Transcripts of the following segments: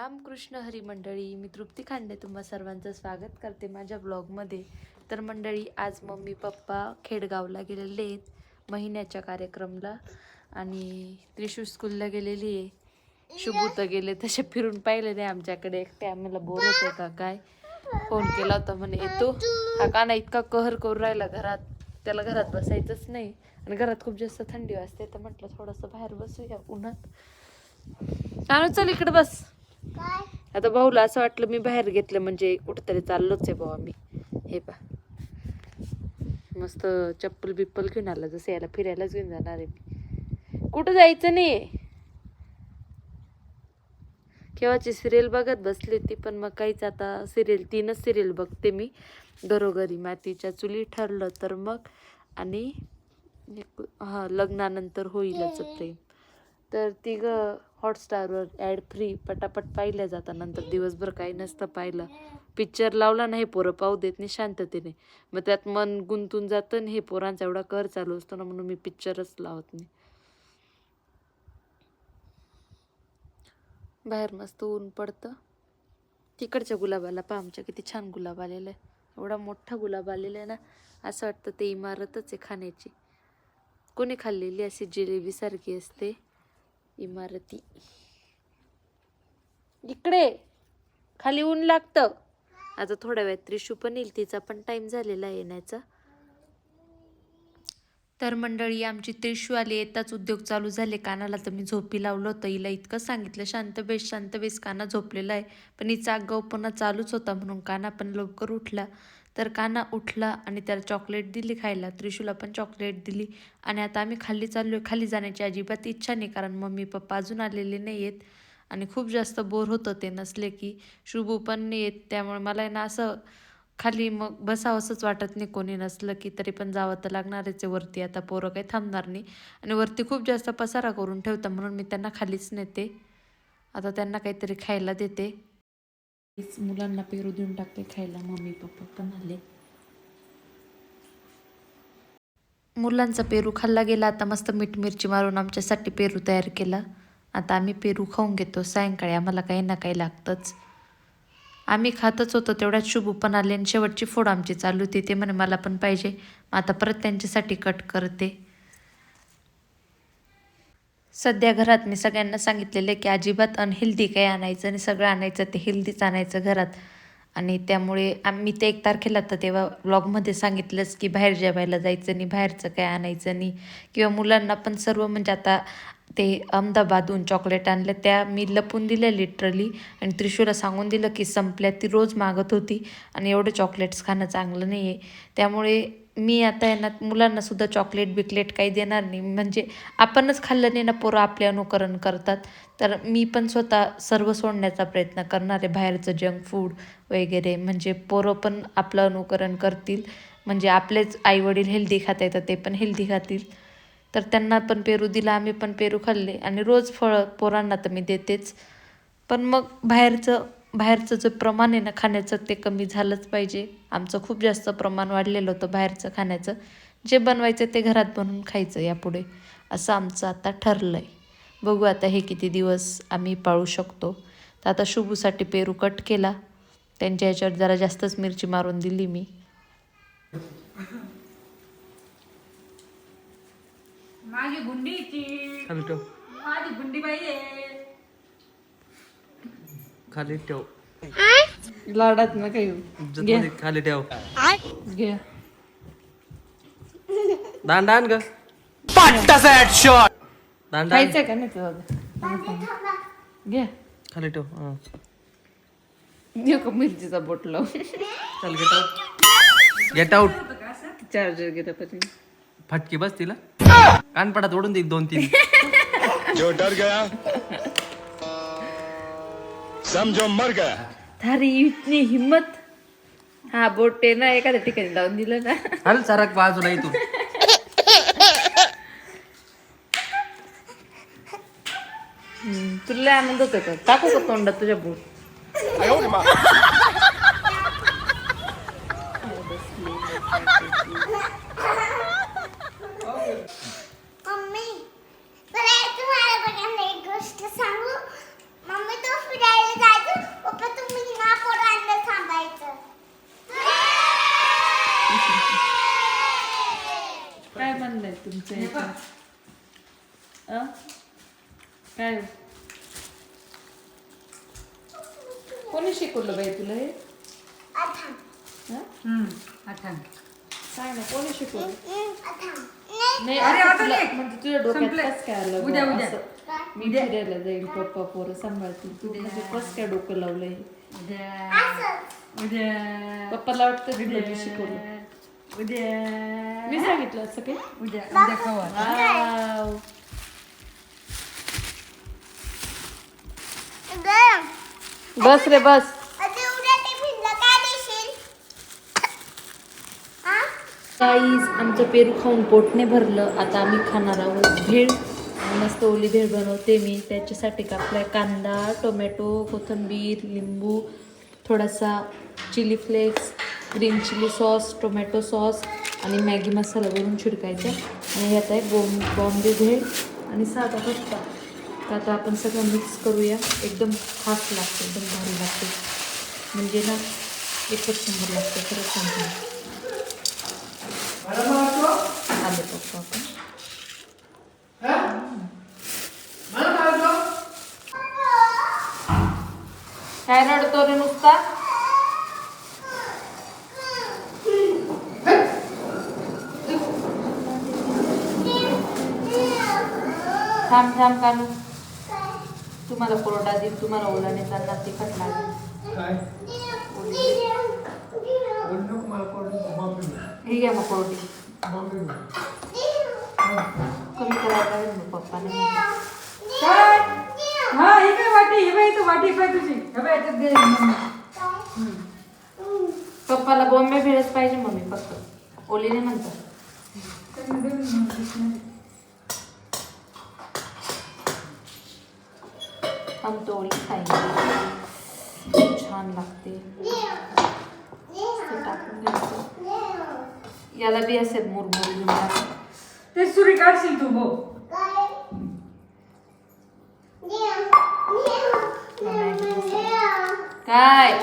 रामकृष्ण हरी मंडळी, मी तृप्ती खांडे तुम्हा सर्वांचं स्वागत करते माझ्या ब्लॉगमध्ये. तर मंडळी, आज मम्मी पप्पा खेडगावला गेलेले आहेत महिन्याच्या कार्यक्रमला आणि त्रिशू स्कूलला गेलेली आहे. शुभू तर गेले, तसे फिरून पाहिले नाही आमच्याकडे. एकटे आम्हाला बोर होते का काय. फोन केला होता म्हणे येतो. हा काना इतका कहर करून राहिला घरात, त्याला घरात बसायचंच नाही आणि घरात खूप जास्त थंडी वाजते. तर म्हटलं थोडंसं बाहेर बसूया उन्हात. कानू चल इकडे बस. आता भाऊला असं वाटलं मी बाहेर घेतलं म्हणजे कुठेतरी चाललोच आहे भाऊ आम्ही. हे पा मस्त चप्पल बिप्पल घेऊन आला, जसं याला फिरायलाच घेऊन जाणार आहे मी. कुठं जायचं नाही. केव्हाची सिरियल बघत बसली होती, पण मग काहीच आता सिरियल 3च सिरियल बघते मी. घरोघरी मातीच्या चुली, ठरलं तर मग, आणि लग्नानंतर होईलच प्रेम. तर ती हॉटस्टारवर ॲड फ्री पटापट पाहिल्या जातात. नंतर दिवसभर काही नसतं पाहिलं. पिक्चर लावला नाही पोरं पाहू देत नाही शांततेने, मग त्यात मन गुंतून जातं आणि हे पोरांचा एवढा कर चालू असतो ना, म्हणून मी पिक्चरच लावत नाही. बाहेर मस्त ऊन पडतं. तिकडच्या गुलाबाला पहा, आमच्या किती छान गुलाब आलेला आहे. एवढा मोठा गुलाब आलेला आहे ना, असं वाटतं ते इमारतच आहे खाण्याची. कोणी खाल्लेली अशी जिलेबी सारखी असते इमारती. इकडे खाली ऊन लागतं. आता थोड्या वेळात त्रिशू पण येईल, तिचा पण टाइम झालेला येण्याचा. तर मंडळी, आमची त्रिशू आली, येताच उद्योग चालू झाले. कानाला तर मी झोपी लावलं होतं. हिला इतकं सांगितलं शांत बेस काना झोपलेला आहे, पण हिचा आगाऊपणा चालूच होता, म्हणून काना पण लवकर उठला. तर काना उठला आणि त्याला चॉकलेट दिली खायला. त्रिशूला पण चॉकलेट दिली आणि आता आम्ही खाली चाललो. खाली जाण्याची अजिबात इच्छा नाही, कारण मम्मी पप्पा अजून आलेले नाही आहेत आणि खूप जास्त बोर होतं ते नसले की. शुभू पण नाही येत, त्यामुळे मला ना असं खाली मग बसावंसंच वाटत नाही कोणी नसलं की. तरी पण जावं तर लागणारच आहे वरती. आता पोरं काही थांबणार नाही आणि वरती खूप जास्त पसारा करून ठेवतं, म्हणून मी त्यांना खालीच नेते. आता त्यांना काहीतरी खायला देते. मुलांना पेरू देऊन टाकते खायला. मम्मी पप्पा पण आले. मुलांचा पेरू खाल्ला गेला. आता मस्त मीठ मिरची मारून आमच्यासाठी पेरू तयार केला. आता आम्ही पेरू खाऊन घेतो. सायंकाळी आम्हाला काही ना काही लागतंच. आम्ही खातच होतो, तेवढ्यात शुभू पण आले आणि शेवटची फोड आमची चालू होती. ते म्हणे मला पण पाहिजे. आता परत त्यांच्यासाठी कट करते. सध्या घरात मी सगळ्यांना सांगितलेलं आहे की अजिबात अनहेल्दी काही आणायचं आणि सगळं आणायचं ते हेल्दीच आणायचं घरात. आणि त्यामुळे आम्ही ते 1 तारखेला तर तेव्हा व्लॉगमध्ये सांगितलंच की बाहेर जेवायला जायचं नाही, बाहेरचं काय आणायचं नाही. किंवा मुलांना पण सर्व, म्हणजे आता ते अहमदाबादहून चॉकलेट आणलं, त्या मी लपून दिल्या लिटरली. आणि त्रिशूला सांगून दिलं की संपल्या. ती रोज मागत होती आणि एवढे चॉकलेट्स खाणं चांगलं नाही आहे. त्यामुळे मी आता यांना मुलांना सुद्धा चॉकलेट बिकलेट काही देणार नाही. म्हणजे आपणच खाल्लं नाही ना, पोरं आपले अनुकरण करतात. तर मी पण स्वतः सर्व सोडण्याचा प्रयत्न करणार आहे, बाहेरचं जंक फूड वगैरे. म्हणजे पोरं पण आपलं अनुकरण करतील, म्हणजे आपलेच आईवडील हेल्दी खाता येतं ते पण हेल्दी खातील. तर त्यांना पण पेरू दिला, आम्ही पण पेरू खाल्ले. आणि रोज फळं पोरांना तर मी देतेच, पण मग बाहेरचं जे प्रमाण आहे ना खाण्याचं, ते कमी झालंच पाहिजे. आमचं खूप जास्त प्रमाण वाढलेलं होतं बाहेरचं खाण्याचं. जे बनवायचं ते घरात बनवून खायचं यापुढे, असं आमचं आता ठरलं आहे. बघू आता हे किती दिवस आम्ही पाळू शकतो. तर आता शुभूसाठी पेरू कट केला. त्यांच्या ह्याच्यावर जरा जास्तच मिरची मारून दिली मी. माझी गुंडीची खाली ठेव. माझी गुंडी बाई आहे. खाली ठेव. लाडात ना काही इज्जतमध्ये खाली ठेव. घ्या. दांड आण ग. दांड आण. खायचं का नाही तुला? घ्या. खाली ठेव. हा. देऊ का मिरचीचा बोट लाव? चल get out. Get out. Charger घेता पण फटकी बस तिला. कानपडात ओढून दे 2-3. जो डर गया समझो मर गया. थारी इतनी हिम्मत. हा बोट आहे ना, एखाद्या ठिकाणी लावून दिलं ना. हल सरक बाजूला तू. तुला आनंद होतो का? टाकू का तोंडात तुझ्या बोट? मम्मी, तुम्हाला एक गोष्ट सांगू. मम्मी, तो फिरायला जायचं मस्त हे बघ. काय कोणी शिकवलं बाई तुला हे आता काय ना कोणी शिकवलं नाही अरे, असं आता तुला- नाही. म्हणजे तुझ्या डोक्यात संपलंय. कस काय आलं उद्या, बुवा उद्या. असं? मी फिरायला जाईल पप्पा पोरं सांभाळतील तू म्हणजे कस काय डोकं लावलंय उद्या पप्पाला वाटतं तुला मी शिकवलं उद्या मी सांगितलं असं काय उद्या खाऊ आता. वाव. बस रे बस काहीच आमचं पेरू खाऊन पोटने भरलं आता आम्ही खाणार आहोत भेळ आणि मस्त ओली भेळ बनवते मी त्याच्यासाठी कापलाय कांदा टोमॅटो कोथिंबीर लिंबू थोडासा chilli flakes green chilli sauce tomato sauce आणि मॅगी मसाला वरून छिडकायचा आणि यात आहे बॉम्बे भेळ आणि साधा पत्ता तर आता आपण सगळं मिक्स करूया एकदम खास लागते एकदम भारी लागते म्हणजे ना एकच नंबर लागते खरंच सांगते आले पप्पा आपण काय रडतो रे नुसता थांब थांब कानू तुम्हाला कोरडा देईल तुम्हाला ओलाने चालणार तिखट लागेल हे घ्या मग कोरडी कमी करायला लागेल मग पप्पाने काय हा ही काय वाटी ही बाई तू वाटी पाय तुझी हे बाई याच्यात दे मम्मी. पप्पाला बॉम्बे भेळच पाहिजे मम्मी फक्त ओलीने म्हणतात हम तो ओली खाएंगे छान लागते ते टाकून घ्यायचं याला बी असेल मुरमुरी ते सुरी काढशील तू हो काय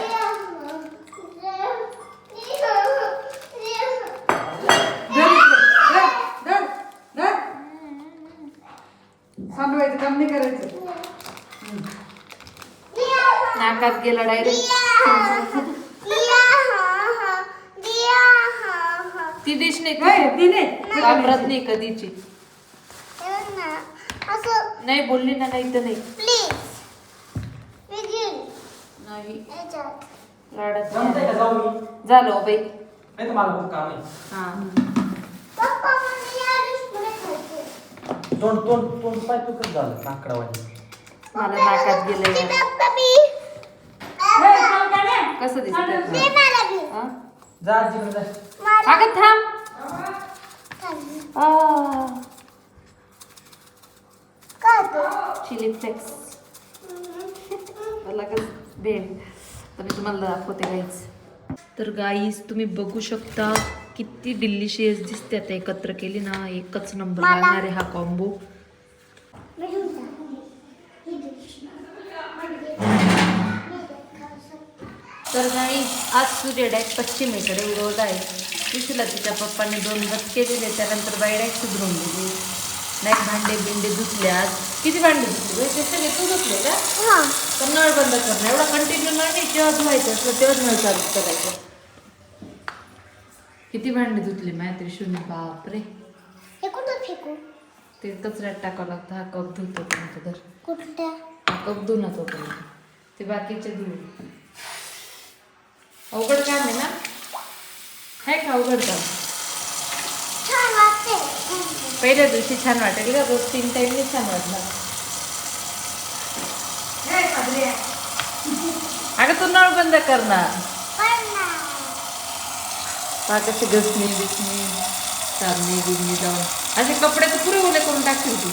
सांडवायचं काम नाही करायचं नाकात गेला डायरेक्ट ती डिश नाही काय तिने वापरत नाही कधीची नाही बोलली ना नाही तर नाही नाही लाडात जमतंय का जाऊ मी झालं हो बाई नाही तर मला खूप काम आहे हा तोंड तोंड तोंड पाय तू कसं झालं नाकडावाणी मला नाकात गेलंय चल काय नाही कसं दिसत जा आजीकडे जा अगं थांब चिली फ्लेक्स मला कसं भेळ तर मी तुम्हाला दाखवते गाईज तर गाईज तुम्ही बघू शकता किती डिलिशियस दिसते आता एकत्र केली ना एकच नंबर लागणार आहे हा कॉम्बो तर नाही आज सूर्य डायरेक्ट पश्चिमेकडे उडवत आहे तिसला तिच्या पप्पाने 2 गटके दिले त्यानंतर बाई डायरेक्ट सुधरून दिली नाही भांडे बिंडे धुतले आज किती भांडे धुतले ते सगळे तू धुतले का तर नळ बंद करणं एवढा कंटिन्यू नळ नाही जेव्हा धुवायचं असलं तेव्हाच नळ चालू करायचं किती भांडे धुतले माहिती त्रिशून बापरे ते कचऱ्यात टाकावं लागतं हा कप धुतो तर हा कप धुणं होतो ते बाकीचे धुवून अवघड काम आहे ना आहे का अवघड काम पहिल्या दिवशी छान वाटेल का रोज 3 टाइमने छान वाटणार अगं तू नळ बंद करणार कशी घसणी बिसणी चालणी बिगणी जाऊन असे कपडे तर पुरे ओले करून टाकतील तू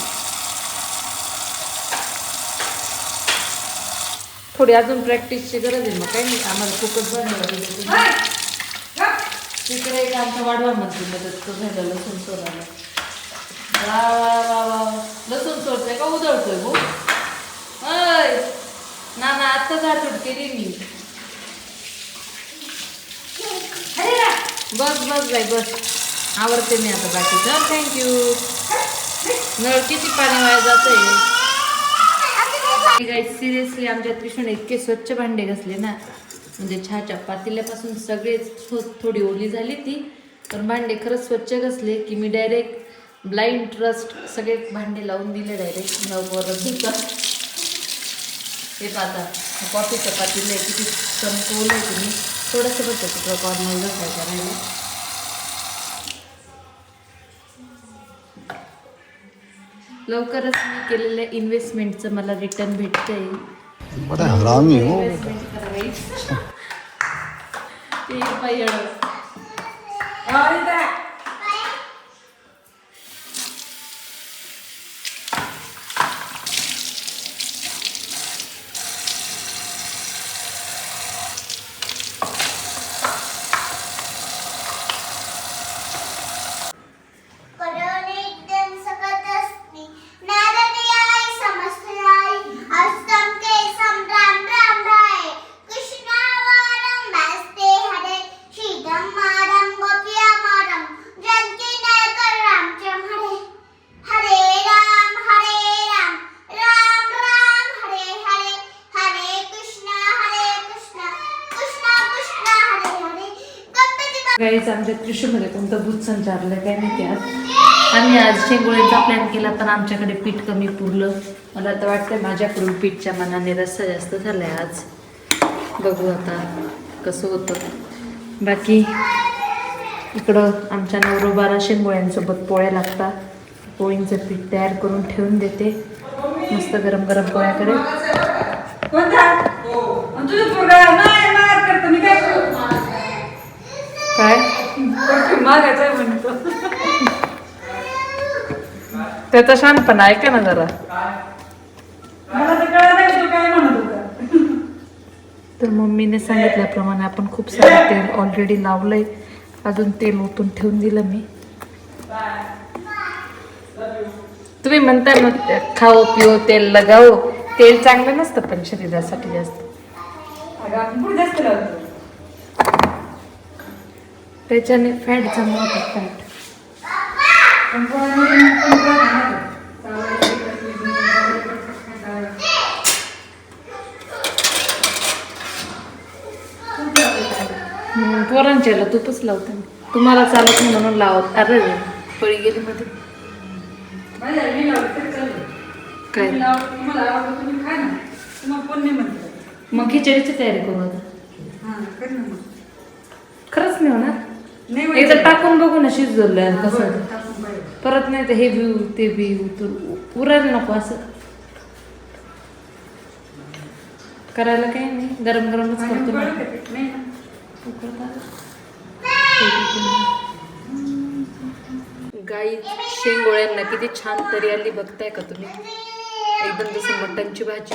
थोडी अजून प्रॅक्टिसची गरज आहे मग काही नाही आम्हाला खूपच बनवायला तिकडे एक आमचा वाढवा म्हणते मदत तो झाला लसूण सोडायला वा वा वा वा लसूण सोडतोय का उधळतोय भाऊ अय ना आत्ताच आठवड केली मी बस बस बाई बस आवडते मी आता बाकीचं. थँक्यू. नळ किती पाणी वाया जातंय. सिरियसली आमच्या त्रिशूने इतके स्वच्छ भांडे घासले ना, म्हणजे चहाच्या पातेल्यापासून सगळेच थोडी ओली झाली ती, पण भांडे खरंच स्वच्छ घासले की मी डायरेक्ट ब्लाइंड ट्रस्ट सगळे भांडे लावून दिले डायरेक्ट नवरच धुता. हे पाहता कॉफीचं पातेलं आहे किती संपवलं आहे तुम्ही. थोडंसं बघतं तिकडं कॉर्नर घासायचं राहिलं. लवकरच मी केलेल्या इन्व्हेस्टमेंटचं मला रिटर्न भेटतंय. बड़ा हरामी हो. इन्व्हेस्टमेंट करावी. ते पाहिजे. करोने एकदम सकत असती नारदी आई समस्तराई अस्तम के संभ्रम राम राय कृष्णावरम बसते हरे शीतम मारम गोपिया मारम जानकी नयकर रामचम हरे हरे राम राम राम हरे हरे हरे कृष्ण कृष्ण कृष्ण हरे हरे गणपती गाईच आमच्या त्रिशूमध्ये कोणतं भूत संचारलं काय माहिती. आज आम्ही आज शेंगोळ्यांचा प्लॅन केला पण आमच्याकडे पीठ कमी पुरलं. मला तर वाटतं माझ्याकडून पीठच्या मनाने रस्सा जास्त झालाय आज. बघू आता कसं होतं. बाकी इकडं आमच्या नवरोबाला शेंगोळ्यांसोबत पोळ्या लागतात. पोळींचं पीठ तयार करून ठेवून देते. मस्त गरम गरम पोळ्या करेल. कोणता आणि तुझं पोरगा नाही मार करतो मी काय करू. काय मागायचं म्हणतो. त्याचा शानपणा ऐका ना जरा. मला तर कळलं नाही तू काय म्हणत होता. तर मम्मीने सांगितल्याप्रमाणे आपण खूप सारं तेल ऑलरेडी लावलंय. अजून तेल ओतून ठेवून दिलं मी. तुम्ही म्हणताय मग खाओ पिओ तेल लगाओ. तेल चांगलं नसतं पण शरीरासाठी जास्त. अगं आपण पुढे जास्त लावतो. त्याच्याने फॅट जमा होतात. फॅट पण पोळ्यामध्ये पण काय पोरांच्याला तूपच लावते मी. तुम्हाला चालत नाही म्हणून लावत. अरे पळी गेली मध्ये. माझ्या मी लावलं तरी चालेल. काय तुम्ही लावलं, तुम्हाला आवडलं तुम्ही खा ना. तुम्हाला कोण नाही म्हणतं. मग खिचडीची तयारी करू आता. हां कर ना मग. खरंच नाही होणार. नाही एकदा व्हायचं. टाकून बघू ना शिजवलं कसं. बरं, टाकून पाहिजे. परत नाही तर हे बी ते बी उरायला नको असं करायला. काही नाही गरम गरमच आणि करतो बरं ना. का पीठ नाही ना. गाई शेंगोळ्यांना किती छान तरी आली बघताय का तुम्ही. एकदम जसं मटणची भाजी.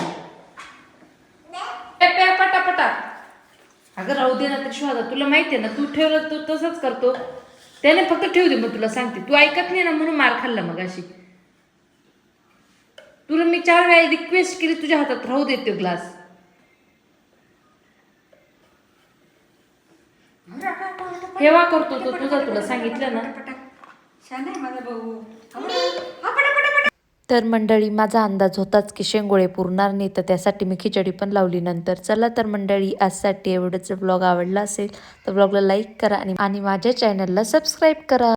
पटापटा. अगं राहू दे ना ते शिवादा. तुला माहिती आहे ना तू ठेवलं तू तसंच करतो. त्याने फक्त ठेवू दे. मग तुला सांगते तू ऐकत नाही ना म्हणून मार खाल्ला मग अशी. तुला मी 4 वेळा रिक्वेस्ट केली तुझ्या हातात राहू देते ग्लास. हेवा करतो तो तुझा. तुला सांगितलं ना. छान आहे माझा भाऊ. तर मंडळी माझा अंदाज होताच की शेंगोळे पुरणार नाही तर त्यासाठी मी खिचडी पण लावली नंतर. चला तर मंडळी आजसाठी एवढंच. व्लॉग आवडला असेल तर व्लॉगला लाईक करा आणि माझ्या चॅनलला सबस्क्राईब करा.